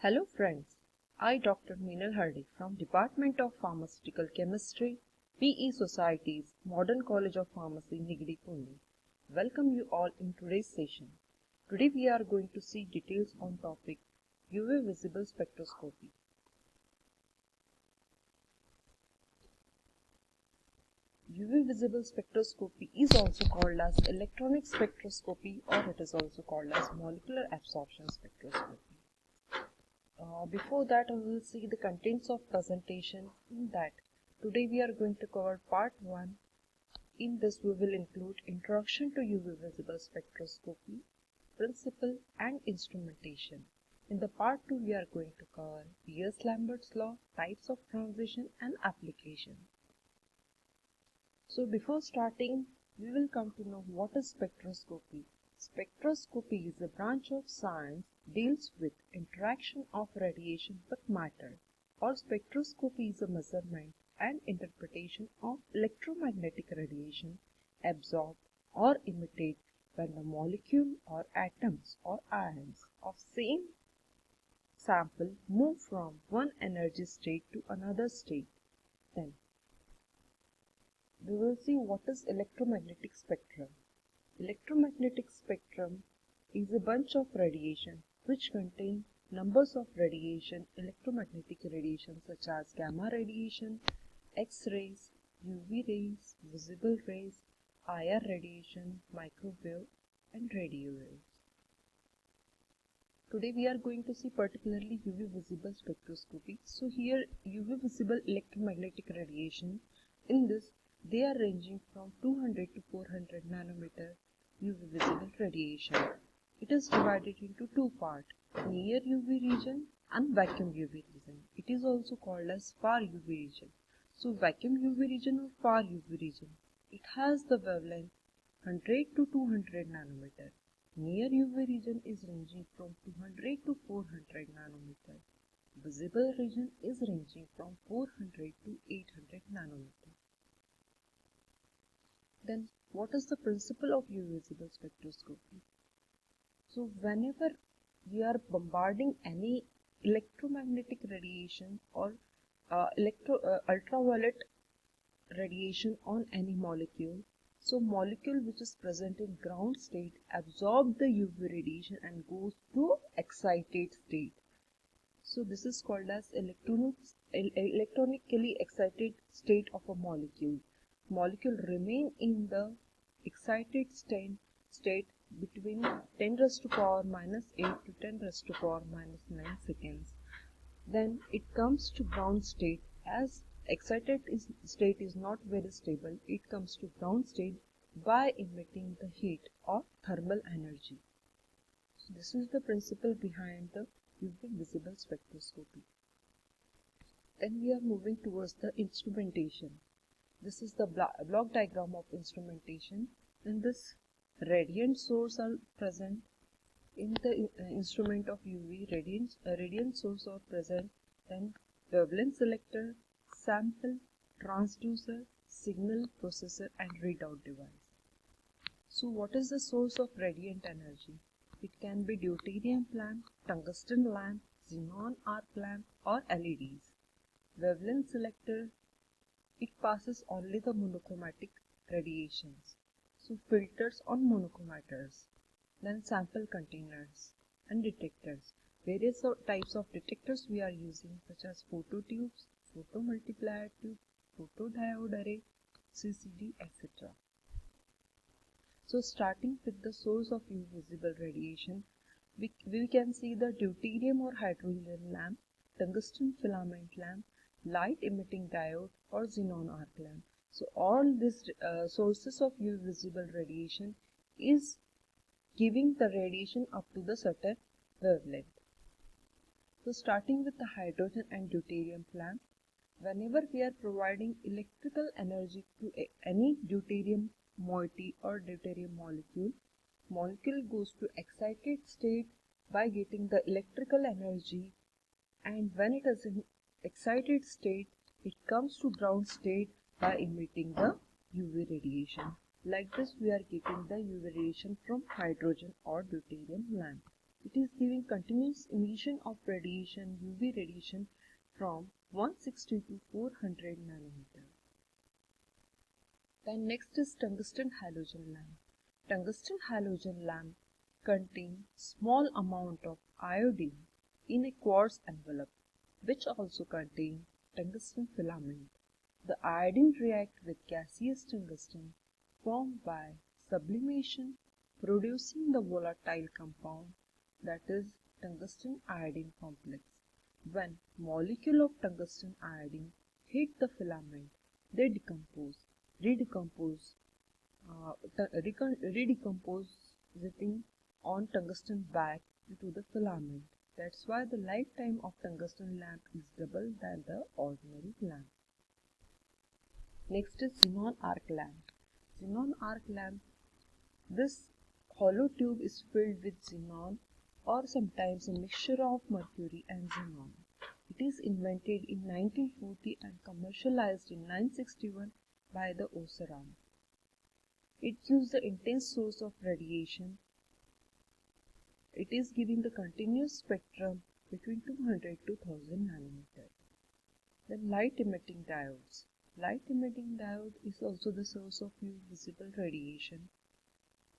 Hello friends, I Dr. Meenal Hardik from Department of Pharmaceutical Chemistry, PE Society's Modern College of Pharmacy, Nigdi, Pune. Welcome you all in today's session. Today we are going to see details on topic UV visible spectroscopy. UV visible spectroscopy is also called as electronic spectroscopy, or it is also called as molecular absorption spectroscopy. Before that, we will see the contents of presentation. In that, today we are going to cover part 1. In this, we will include introduction to UV visible spectroscopy, principle and instrumentation. In the part 2, we are going to cover Beer-Lambert's law, types of transition and application. So before starting, we will come to know what is spectroscopy. Spectroscopy is a branch of science deals with interaction of radiation with matter, or spectroscopy is a measurement and interpretation of electromagnetic radiation absorbed or emitted when the molecule or atoms or ions of same sample move from one energy state to another state. Then we will see what is electromagnetic spectrum. Electromagnetic spectrum is a bunch of radiation which contain numbers of radiation, electromagnetic radiation such as gamma radiation, X-rays, UV rays, visible rays, IR radiation, microwave and radio waves. Today we are going to see particularly UV visible spectroscopy. So here UV visible electromagnetic radiation, in this they are ranging from 200 to 400 nanometer UV visible radiation. It is divided into two parts, near UV region and vacuum UV region. It is also called as far UV region. So vacuum UV region or far UV region, it has the wavelength 100 to 200 nanometer. Near UV region is ranging from 200 to 400 nanometer. Visible region is ranging from 400 to 800 nanometer. Then what is the principle of UV visible spectroscopy? So whenever we are bombarding any electromagnetic radiation or ultraviolet radiation on any molecule, so molecule which is present in ground state absorb the UV radiation and goes to excited state. So this is called as electronically excited state of a molecule. Molecule remain in the excited state between 10 raised to power minus 8 to 10 raised to power minus 9 seconds. Then it comes to ground state. As excited state is not very stable, it comes to ground state by emitting the heat or thermal energy. So this is the principle behind the UV visible spectroscopy. Then we are moving towards the instrumentation. This is the block diagram of instrumentation. In this, radiant source are present in the instrument of UV. Radiant source are present. Then wavelength selector, sample, transducer, signal processor and readout device. So what is the source of radiant energy? It can be deuterium lamp, tungsten lamp, xenon arc lamp or LEDs. Wavelength selector, it passes only the monochromatic radiations. So filters on monochromators. Then sample containers and detectors. Various types of detectors we are using such as phototubes, photomultiplier tube, photodiode array, CCD, etc. So starting with the source of UV visible radiation, we can see the deuterium or hydrogen lamp, tungsten filament lamp, light emitting diode or xenon arc lamp. So all these sources of UV visible radiation is giving the radiation up to the certain wavelength. So starting with the hydrogen and deuterium lamp, whenever we are providing electrical energy to any deuterium moiety or deuterium molecule goes to excited state by getting the electrical energy, and when it is in excited state, it comes to ground state by emitting the UV radiation. Like this, we are getting the UV radiation from hydrogen or deuterium lamp. It is giving continuous emission of radiation, UV radiation from 160 to 400 nanometer. Then next is tungsten halogen lamp. Tungsten halogen lamp contain small amount of iodine in a quartz envelope, which also contain tungsten filament. The iodine react with gaseous tungsten formed by sublimation, producing the volatile compound, that is tungsten iodine complex. When molecule of tungsten iodine hit the filament, they redecompose redecomposing on tungsten back into the filament. That's why the lifetime of tungsten lamp is double than the ordinary lamp. Next is xenon arc lamp. Xenon arc lamp, this hollow tube is filled with xenon or sometimes a mixture of mercury and xenon. It is invented in 1940 and commercialized in 1961 by the Oseram. It gives the intense source of radiation. It is giving the continuous spectrum between 200 to 1000 nanometer. Then light emitting diodes. Light emitting diode is also the source of UV visible radiation.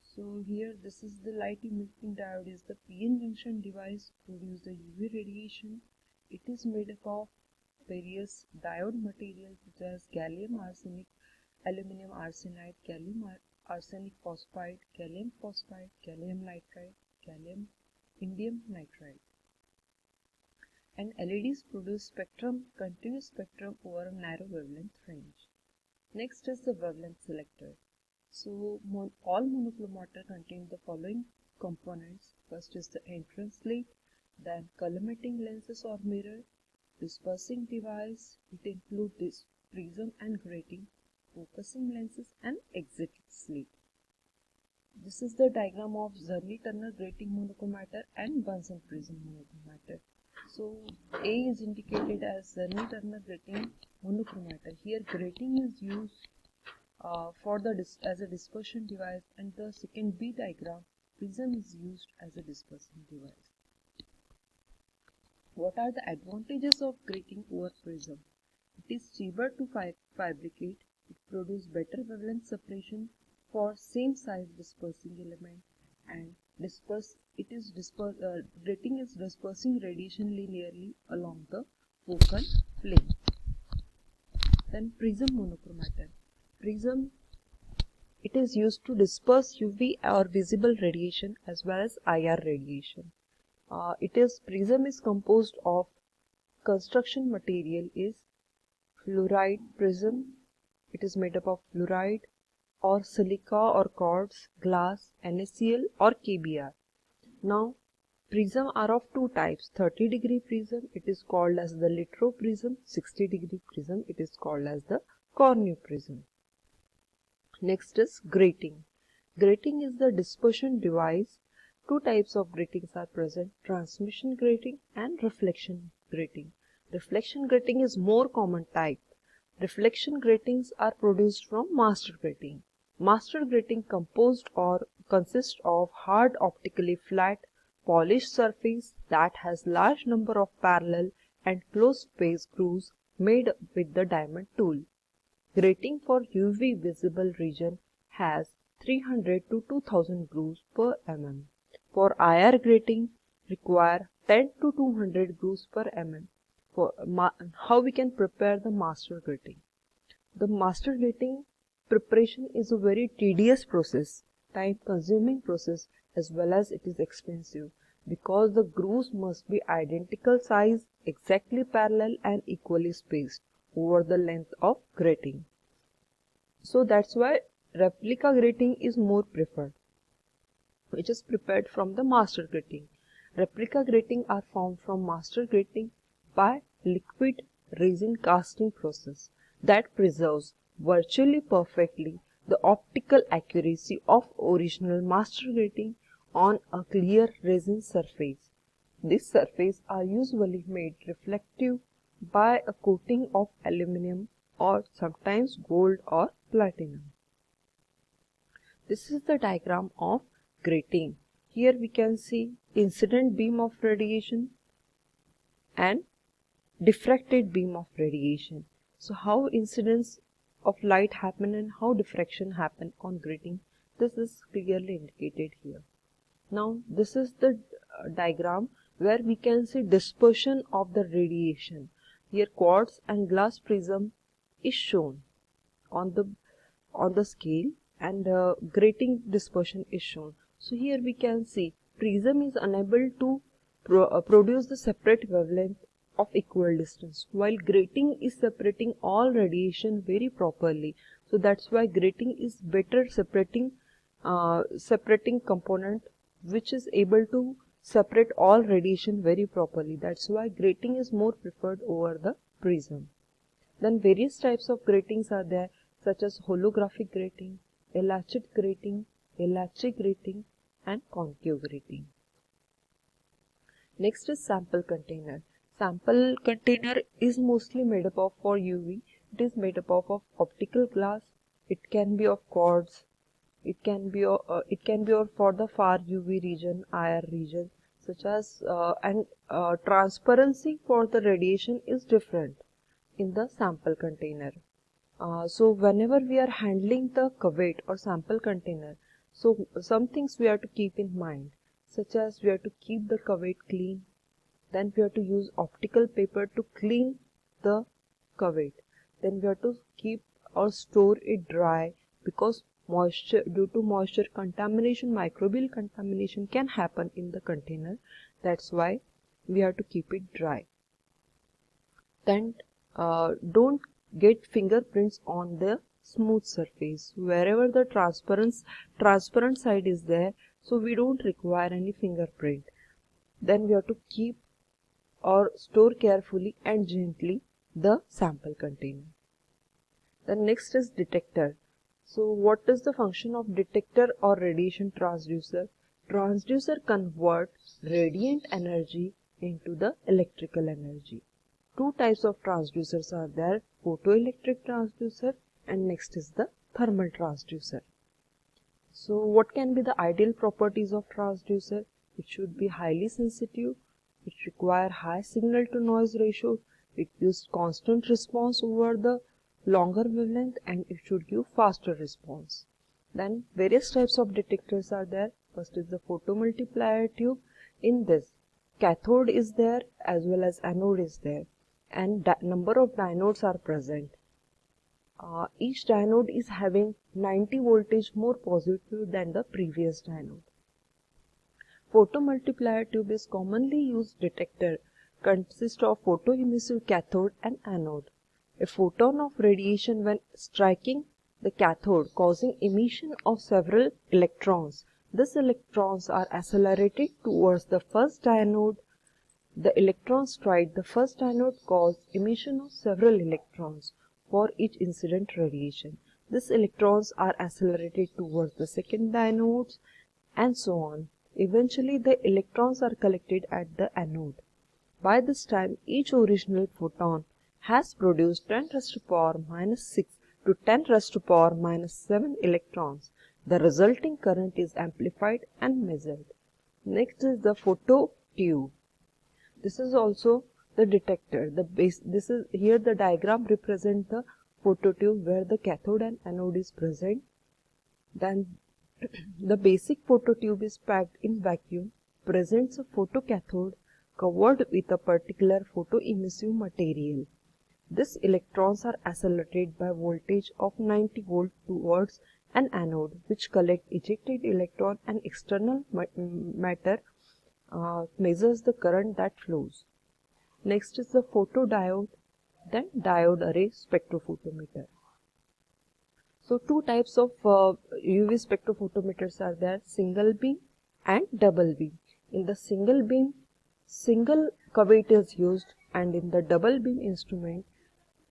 So here this is the light emitting diode is the PN junction device produce the UV radiation. It is made up of various diode materials such as gallium arsenide, aluminum arsenide, gallium arsenic phosphide, gallium phosphide, gallium nitride, gallium indium nitride. And LEDs produce continuous spectrum over a narrow wavelength range. Next is the wavelength selector. So all monochromata contain the following components. First is the entrance slit, then collimating lenses or mirror, dispersing device. It includes this prism and grating, focusing lenses and exit slit. This is the diagram of Zerny-Turner grating monochromator and Bunsen prism monochromator. So A is indicated as Zerny-Turner grating monochromator. Here grating is used as a dispersion device, and the second B diagram, prism is used as a dispersing device. What are the advantages of grating over prism? It is cheaper to fabricate. It produces better wavelength separation for same size dispersing element, and grating is dispersing radiation linearly along the focal plane. Then prism monochromator. Prism, it is used to disperse UV or visible radiation as well as IR radiation. Prism is composed of construction material is fluoride prism. It is made up of fluoride or silica or quartz, glass, NaCl or KBr. Now prism are of two types. 30-degree prism, it is called as the Littrow prism. 60-degree prism, it is called as the Cornu prism. Next is grating. Grating is the dispersion device. Two types of gratings are present, transmission grating and reflection grating. Reflection grating is more common type. Reflection gratings are produced from master grating. Master grating consists of hard optically flat polished surface that has large number of parallel and closed face grooves made with the diamond tool. Grating for UV visible region has 300 to 2000 grooves per mm. For IR grating require 10 to 200 grooves per mm. How we can prepare the master grating? The master grating preparation is a very tedious process, time consuming process, as well as it is expensive, because the grooves must be identical size, exactly parallel and equally spaced over the length of grating. So that's why replica grating is more preferred, which is prepared from the master grating. Replica grating are formed from master grating by liquid resin casting process that preserves virtually perfectly the optical accuracy of original master grating on a clear resin surface. These surfaces are usually made reflective by a coating of aluminum or sometimes gold or platinum. This is the diagram of grating. Here we can see incident beam of radiation and diffracted beam of radiation. So how incidence of light happen and how diffraction happen on grating, this is clearly indicated here. Now this is the diagram where we can see dispersion of the radiation. Here quartz and glass prism is shown on the scale, and grating dispersion is shown. So here we can see prism is unable to produce the separate wavelength of equal distance, while grating is separating all radiation very properly. So that's why grating is better separating component which is able to separate all radiation very properly. That's why grating is more preferred over the prism. Then various types of gratings are there, such as holographic grating, elastic grating, and concave grating. Next is sample container. Sample container is mostly made up of for UV. It is made up of optical glass. It can be of quartz. It can be for the far UV region, IR region, such as transparency for the radiation is different in the sample container. So whenever we are handling the cuvette or sample container, so some things we have to keep in mind, such as we have to keep the cuvette clean, then we have to use optical paper to clean the cuvette, then we have to keep or store it dry, because due to moisture contamination, microbial contamination can happen in the container. That's why we have to keep it dry. Then don't get fingerprints on the smooth surface. Wherever the transparent side is there, so we don't require any fingerprint. Then we have to keep or store carefully and gently the sample container. The next is detector. So what is the function of detector or radiation transducer? Transducer converts radiant energy into the electrical energy. Two types of transducers are there, photoelectric transducer and next is the thermal transducer. So what can be the ideal properties of transducer? It should be highly sensitive, it requires high signal to noise ratio, it gives constant response over the longer wavelength, and it should give faster response. Then various types of detectors are there. First is the photomultiplier tube. In this, cathode is there as well as anode is there, and number of diodes are present. Each diode is having 90 voltage more positive than the previous diode. Photomultiplier tube is commonly used detector, consists of photoemissive cathode and anode. A photon of radiation when striking the cathode causing emission of several electrons. These electrons are accelerated towards the first diode. The electrons strike the first diode cause emission of several electrons for each incident radiation. These electrons are accelerated towards the second diodes and so on. Eventually the electrons are collected at the anode. By this time each original photon has produced 10 raised to power minus 6 to 10 raised to power minus 7 electrons. The resulting current is amplified and measured. Next is the photo tube. This is also the detector. Here the diagram represents the phototube where the cathode and anode is present. Then the basic phototube is packed in vacuum, presents a photocathode covered with a particular photoemissive material. These electrons are accelerated by voltage of 90 volt towards an anode, which collect ejected electron, and external matter measures the current that flows. Next is the photodiode, then diode array spectrophotometer. So two types of UV spectrophotometers are there, single beam and double beam. In the single beam, single cuvette is used, and in the double beam instrument,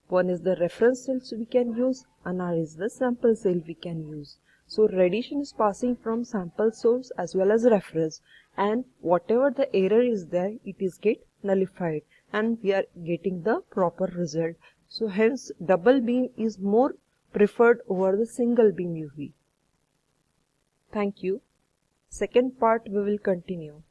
one is the reference cells we can use, another is the sample cell we can use. So radiation is passing from sample source as well as reference, and whatever the error is there, it is get nullified and we are getting the proper result. So hence double beam is more preferred over the single beam UV. Thank you. Second part we will continue.